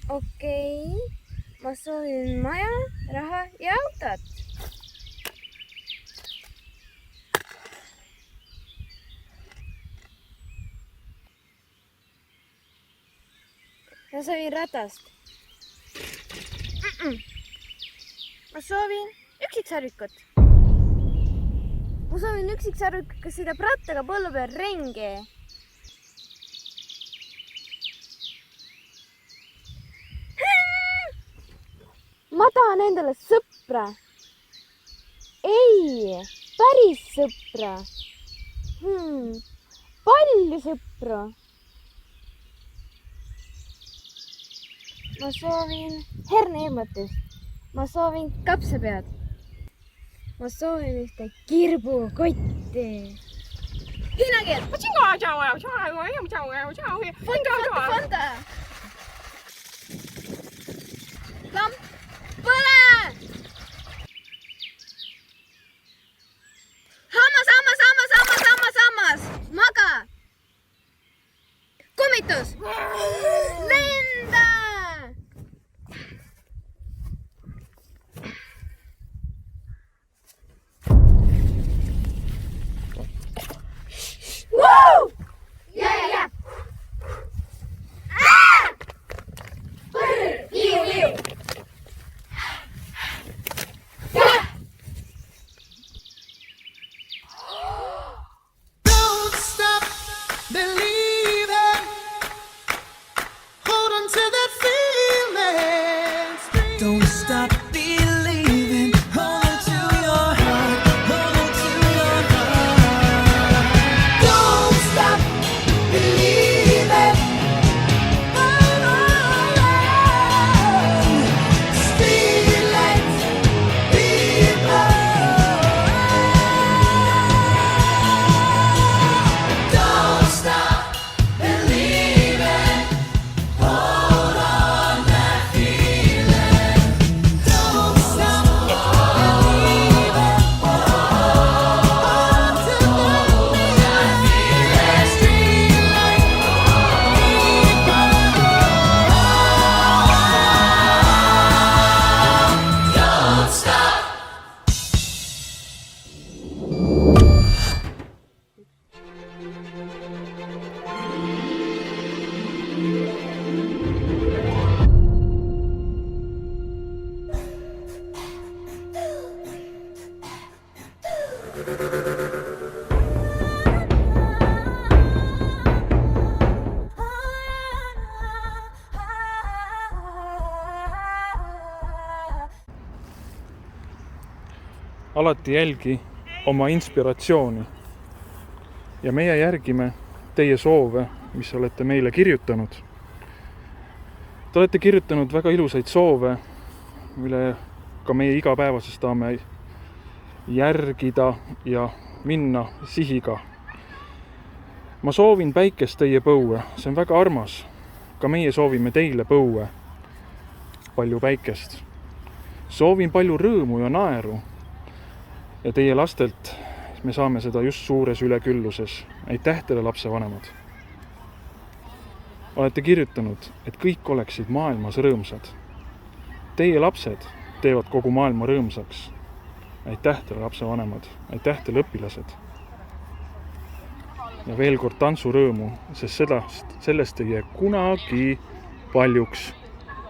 Okei, ma soovin maja, raha ja autot. Ma soovin ratast. Ma soovin üksiksarvikut. Ma soovin üksiksarvikut, kes sõidab rattaga põllu peal ringi. Ma tahan endale sõpra. Ei, päris sõpra. Palju sõpra. Ma soovin herneemmatust. Ma soovin kapsapead. Ma soovin ühte kirbukotti. Hiinakeel. Fanta. Lamp. Põle! Hammas! Maga! Kummitus! Lenda! Woo! Yeah! Liu! Alati jälgi oma inspiratsiooni ja meie järgime teie soove, mis olete meile kirjutanud. Te olete kirjutanud väga ilusaid soove, mille ka meie igapäevases tahame järgida ja minna sihiga. Ma soovin päikest teie põue, see on väga armas. Ka meie soovime teile põue, palju päikest. Soovin palju rõõmu ja naeru. Ja teie lastelt me saame seda just suures ülekülluses. Aitäh teile, lapsevanemad. Olete kirjutanud, et kõik oleksid maailmas rõõmsad. Teie lapsed teevad kogu maailma rõõmsaks. Aitäh teile, lapsevanemad. Aitäh teile, õpilased. ja veel kord tantsurõõmu, sest sellest ei jää kunagi paljuks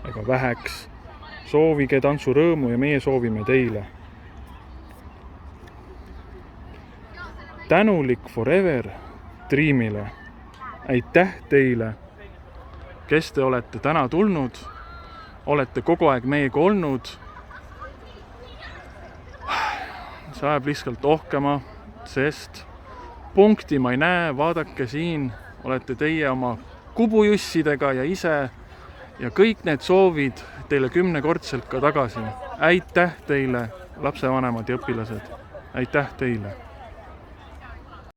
ega väheks. Soovige tantsurõõmu ja meie soovime teile. Tänulik Forever Dreamile. Aitäh teile, kes te olete täna tulnud, olete kogu aeg meiega olnud. See ajab lihtsalt ohkama, sest punkti ma ei näe, vaadake siin, olete teie oma kubujussidega ja ise ja kõik need soovid teile 10-kordselt ka tagasi. Aitäh teile, lapsevanemad ja õpilased, aitäh teile!